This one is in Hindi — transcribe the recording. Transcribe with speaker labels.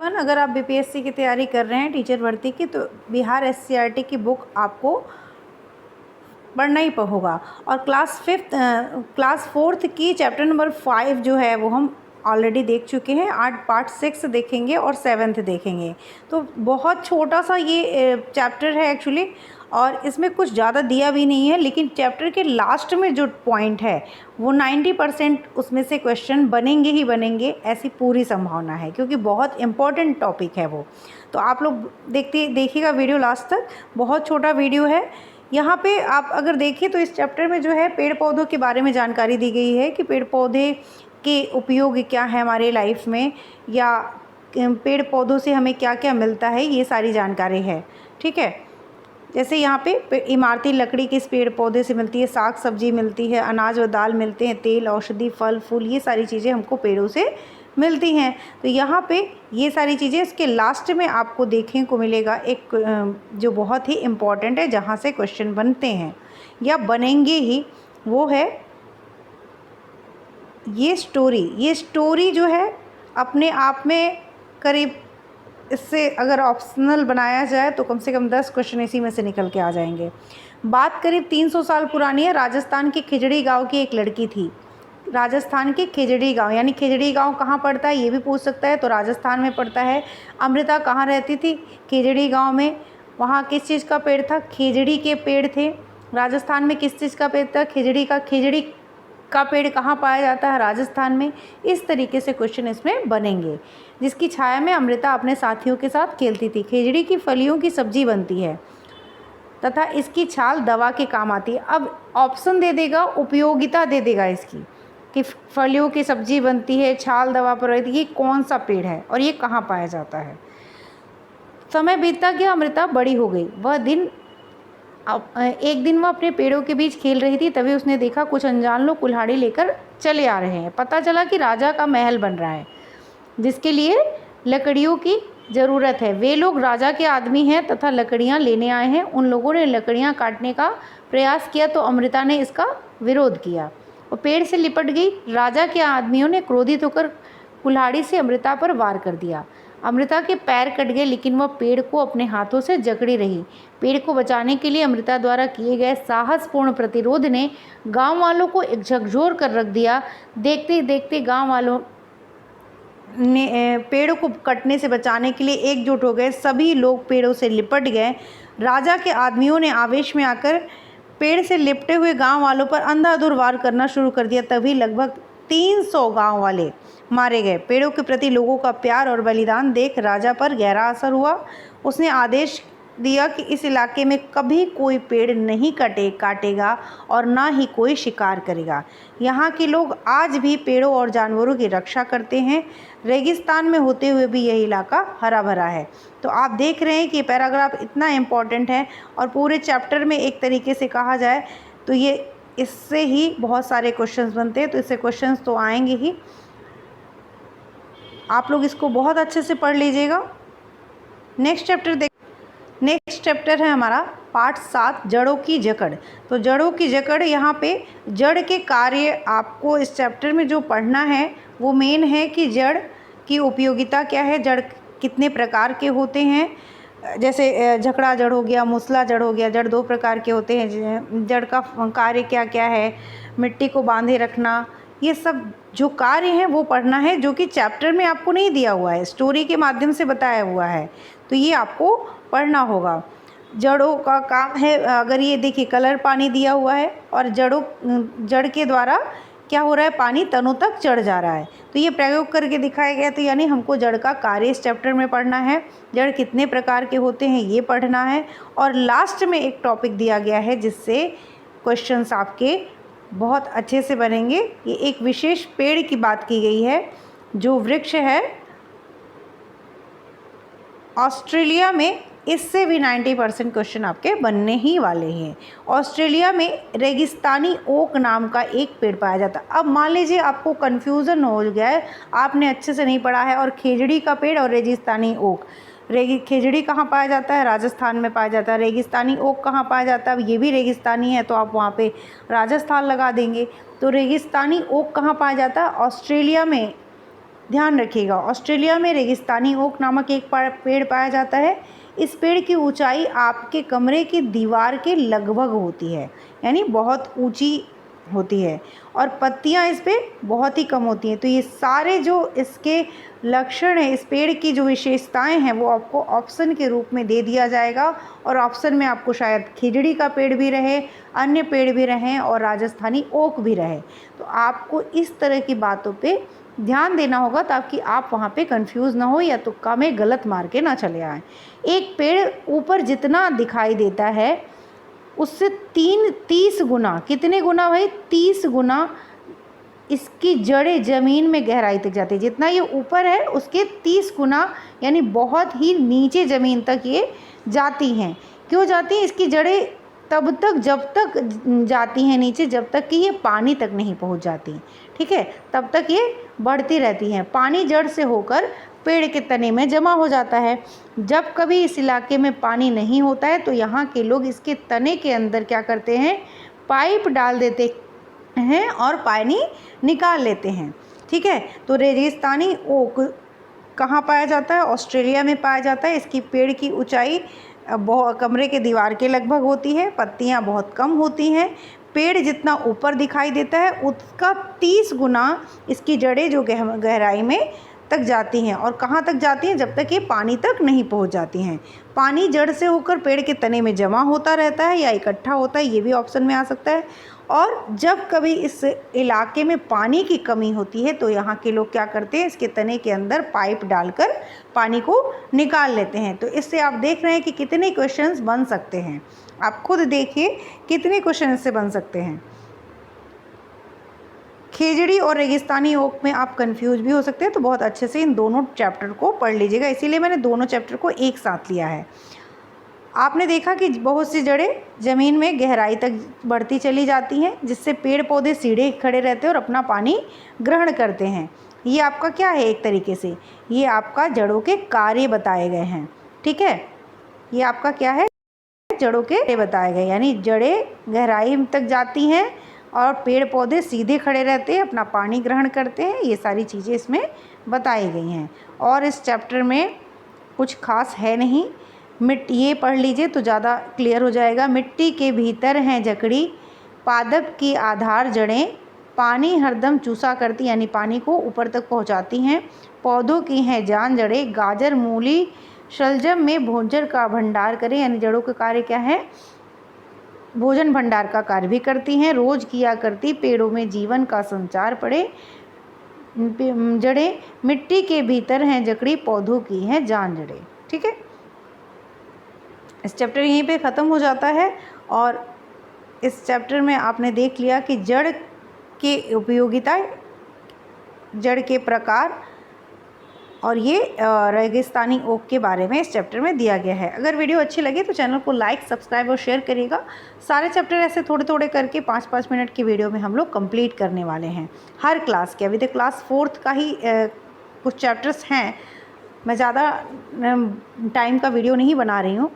Speaker 1: एवरीवन, अगर आप बीपीएससी की तैयारी कर रहे हैं टीचर भर्ती की, तो बिहार एससीईआरटी की बुक आपको पढ़ना ही होगा। और क्लास फोर्थ की चैप्टर नंबर 5 जो है वो हम ऑलरेडी देख चुके हैं। आज पार्ट 6 देखेंगे और 7th देखेंगे। तो बहुत छोटा सा ये चैप्टर है एक्चुअली, और इसमें कुछ ज़्यादा दिया भी नहीं है, लेकिन चैप्टर के लास्ट में जो पॉइंट है वो 90% उसमें से क्वेश्चन बनेंगे ही बनेंगे, ऐसी पूरी संभावना है, क्योंकि बहुत इम्पॉर्टेंट टॉपिक है वो। तो आप लोग देखिएगा वीडियो लास्ट तक। बहुत छोटा वीडियो है। यहाँ पे आप अगर देखिए तो इस चैप्टर में जो है पेड़ पौधों के बारे में जानकारी दी गई है कि पेड़ पौधे के उपयोग क्या है हमारे लाइफ में, या पेड़ पौधों से हमें क्या क्या मिलता है, ये सारी जानकारी है। ठीक है, जैसे यहाँ पे इमारती लकड़ी किस पेड़ पौधे से मिलती है, साग सब्जी मिलती है, अनाज व दाल मिलते हैं, तेल, औषधि, फल फूल, ये सारी चीज़ें हमको पेड़ों से मिलती हैं। तो यहाँ पे ये सारी चीज़ें इसके लास्ट में आपको देखने को मिलेगा एक जो बहुत ही इम्पॉर्टेंट है, जहाँ से क्वेश्चन बनते हैं या बनेंगे ही, वो है ये स्टोरी जो है अपने आप में करीब, इससे अगर ऑप्शनल बनाया जाए तो कम से कम 10 क्वेश्चन इसी में से निकल के आ जाएंगे। बात करीब 300 साल पुरानी है। राजस्थान के खिजड़ी गांव की एक लड़की थी। राजस्थान के खिजड़ी गांव, यानी खिजड़ी गांव कहाँ पड़ता है ये भी पूछ सकता है, तो राजस्थान में पड़ता है। अमृता कहाँ रहती थी? खिजड़ी गांव में। वहाँ किस चीज़ का पेड़ था? खिजड़ी के पेड़ थे। राजस्थान में किस चीज़ का पेड़ था? खिजड़ी का। खिजड़ी का पेड़ कहाँ पाया जाता है? राजस्थान में। इस तरीके से क्वेश्चन इसमें बनेंगे। जिसकी छाया में अमृता अपने साथियों के साथ खेलती थी। खिजड़ी की फलियों की सब्जी बनती है तथा इसकी छाल दवा के काम आती है। अब ऑप्शन दे देगा, उपयोगिता दे देगा इसकी, कि फलियों की सब्जी बनती है, छाल दवा पर रहती है, ये कौन सा पेड़ है और ये कहाँ पाया जाता है। समय बीतता गया, अमृता बड़ी हो गई। एक दिन वह अपने पेड़ों के बीच खेल रही थी, तभी उसने देखा कुछ अनजान लोग कुल्हाड़ी लेकर चले आ रहे हैं। पता चला कि राजा का महल बन रहा है, जिसके लिए लकड़ियों की ज़रूरत है। वे लोग राजा के आदमी हैं तथा लकड़ियां लेने आए हैं। उन लोगों ने लकड़ियां काटने का प्रयास किया तो अमृता ने इसका विरोध किया और पेड़ से लिपट गई। राजा के आदमियों ने क्रोधित होकर कुल्हाड़ी से अमृता पर वार कर दिया। अमृता के पैर कट गए, लेकिन वह पेड़ को अपने हाथों से जकड़ी रही। पेड़ को बचाने के लिए अमृता द्वारा किए गए साहसपूर्ण प्रतिरोध ने गांव वालों को एक झकझोर कर रख दिया। देखते ही देखते गांव वालों ने पेड़ों को कटने से बचाने के लिए एकजुट हो गए। सभी लोग पेड़ों से लिपट गए। राजा के आदमियों ने आवेश में आकर पेड़ से लिपटे हुए गांव वालों पर अंधाधुंध वार करना शुरू कर दिया। तभी लगभग 300 गांव वाले मारे गए। पेड़ों के प्रति लोगों का प्यार और बलिदान देख राजा पर गहरा असर हुआ। उसने आदेश दिया कि इस इलाके में कभी कोई पेड़ नहीं काटेगा और ना ही कोई शिकार करेगा। यहाँ के लोग आज भी पेड़ों और जानवरों की रक्षा करते हैं। रेगिस्तान में होते हुए भी यह इलाका हरा भरा है। तो आप देख रहे हैं कि पैराग्राफ इतना इम्पॉर्टेंट है, और पूरे चैप्टर में एक तरीके से कहा जाए तो ये इससे ही बहुत सारे क्वेश्चंस बनते हैं। तो इससे क्वेश्चंस तो आएंगे ही, आप लोग इसको बहुत अच्छे से पढ़ लीजिएगा। नेक्स्ट चैप्टर है हमारा पार्ट 7, जड़ों की जकड़। तो जड़ों की जकड़, यहाँ पे जड़ के कार्य आपको इस चैप्टर में जो पढ़ना है वो मेन है कि जड़ की उपयोगिता क्या है, जड़ कितने प्रकार के होते हैं। जैसे झकड़ा जड़ हो गया, मूसला जड़ हो गया। जड़ 2 प्रकार के होते हैं। जड़ का कार्य क्या क्या है, मिट्टी को बांधे रखना, ये सब जो कार्य हैं वो पढ़ना है, जो कि चैप्टर में आपको नहीं दिया हुआ है, स्टोरी के माध्यम से बताया हुआ है। तो ये आपको पढ़ना होगा। जड़ों का काम है, अगर ये देखिए कलर पानी दिया हुआ है और जड़ के द्वारा क्या हो रहा है, पानी तनों तक चढ़ जा रहा है। तो ये प्रयोग करके दिखाया गया। तो यानी हमको जड़ का कार्य इस चैप्टर में पढ़ना है। जड़ कितने प्रकार के होते हैं ये पढ़ना है। और लास्ट में एक टॉपिक दिया गया है जिससे क्वेश्चंस आपके बहुत अच्छे से बनेंगे। ये एक विशेष पेड़ की बात की गई है, जो वृक्ष है ऑस्ट्रेलिया में। इससे भी 90% क्वेश्चन आपके बनने ही वाले हैं। ऑस्ट्रेलिया में रेगिस्तानी ओक नाम का एक पेड़ पाया जाता है। अब मान लीजिए आपको कन्फ्यूज़न हो गया है, आपने अच्छे से नहीं पढ़ा है, और खिजड़ी का पेड़ और रेगिस्तानी ओक, खिजड़ी कहाँ पाया जाता है? राजस्थान में पाया जाता है। रेगिस्तानी ओक कहाँ पाया जाता है? अब ये भी रेगिस्तानी है, तो आप वहाँ पे राजस्थान लगा देंगे। तो रेगिस्तानी ओक कहाँ पाया जाता है? ऑस्ट्रेलिया में ध्यान रखिएगा। ऑस्ट्रेलिया में रेगिस्तानी ओक नामक एक पेड़ पाया जाता है। इस पेड़ की ऊंचाई आपके कमरे की दीवार के लगभग होती है, यानी बहुत ऊंची होती है, और पत्तियां इस पे बहुत ही कम होती हैं। तो ये सारे जो इसके लक्षण हैं, इस पेड़ की जो विशेषताएं हैं, वो आपको ऑप्शन के रूप में दे दिया जाएगा। और ऑप्शन में आपको शायद खिजड़ी का पेड़ भी रहे, अन्य पेड़ भी रहें और राजस्थानी ओक भी रहे। तो आपको इस तरह की बातों पे ध्यान देना होगा ताकि आप वहाँ पे कंफ्यूज ना हो या तुक्का में गलत मार के ना चले आएँ। एक पेड़ ऊपर जितना दिखाई देता है उससे 30 गुना, कितने गुना भाई, 30 गुना इसकी जड़ें ज़मीन में गहराई तक जाती है। जितना ये ऊपर है उसके 30 गुना, यानी बहुत ही नीचे ज़मीन तक ये जाती हैं। क्यों जाती हैं? इसकी जड़ें तब तक, जब तक जाती हैं नीचे, जब तक कि ये पानी तक नहीं पहुंच जाती, ठीक है, तब तक ये बढ़ती रहती हैं। पानी जड़ से होकर पेड़ के तने में जमा हो जाता है। जब कभी इस इलाके में पानी नहीं होता है तो यहाँ के लोग इसके तने के अंदर क्या करते हैं, पाइप डाल देते हैं और पानी निकाल लेते हैं, ठीक है। तो रेगिस्तानी ओक कहाँ पाया जाता है? ऑस्ट्रेलिया में पाया जाता है। इसकी पेड़ की ऊंचाई कमरे के दीवार के लगभग होती है, पत्तियां बहुत कम होती हैं। पेड़ जितना ऊपर दिखाई देता है उसका 30 गुना इसकी जड़ें जो गहराई में तक जाती हैं। और कहाँ तक जाती हैं? जब तक ये पानी तक नहीं पहुंच जाती हैं। पानी जड़ से होकर पेड़ के तने में जमा होता रहता है या इकट्ठा होता है, ये भी ऑप्शन में आ सकता है। और जब कभी इस इलाके में पानी की कमी होती है तो यहाँ के लोग क्या करते हैं, इसके तने के अंदर पाइप डालकर पानी को निकाल लेते हैं। तो इससे आप देख रहे हैं कि कितने क्वेश्चंस बन सकते हैं। आप खुद देखिए कितने क्वेश्चन इससे बन सकते हैं। खेजड़ी और रेगिस्तानी ओक में आप कंफ्यूज भी हो सकते हैं, तो बहुत अच्छे से इन दोनों चैप्टर को पढ़ लीजिएगा। इसीलिए मैंने दोनों चैप्टर को एक साथ लिया है। आपने देखा कि बहुत सी जड़ें ज़मीन में गहराई तक बढ़ती चली जाती हैं, जिससे पेड़ पौधे सीधे खड़े रहते हैं और अपना पानी ग्रहण करते हैं। ये आपका क्या है? एक तरीके से ये आपका जड़ों के कार्य बताए गए हैं, ठीक है। ये आपका क्या है? जड़ों के बताए गए, यानी जड़ें गहराई तक जाती हैं और पेड़ पौधे सीधे खड़े रहते हैं, अपना पानी ग्रहण करते हैं। ये सारी चीज़ें इसमें बताई गई हैं। और इस चैप्टर में कुछ खास है नहीं, ये पढ़ लीजिए तो ज़्यादा क्लियर हो जाएगा। मिट्टी के भीतर हैं जकड़ी, पादप की आधार जड़ें, पानी हरदम चूसा करती, यानी पानी को ऊपर तक पहुंचाती हैं। पौधों की हैं जान जड़ें, गाजर मूली शलजम में भोजन का भंडार करें, यानी जड़ों का कार्य क्या है? भोजन भंडार का कार्य भी करती हैं। रोज किया करती पेड़ों में जीवन का संचार पड़े। जड़ें मिट्टी के भीतर हैं जकड़ी, पौधों की हैं जान जड़ें, ठीक है। इस चैप्टर यहीं पे ख़त्म हो जाता है। और इस चैप्टर में आपने देख लिया कि जड़ के उपयोगिता, जड़ के प्रकार और ये रेगिस्तानी ओक के बारे में इस चैप्टर में दिया गया है। अगर वीडियो अच्छी लगे तो चैनल को लाइक, सब्सक्राइब और शेयर करिएगा। सारे चैप्टर ऐसे थोड़े थोड़े करके 5-5 मिनट की वीडियो में हम लोग कंप्लीट करने वाले हैं हर क्लास के। अभी तक क्लास 4th का ही कुछ चैप्टर्स हैं। मैं ज़्यादा टाइम का वीडियो नहीं बना रही हूँ,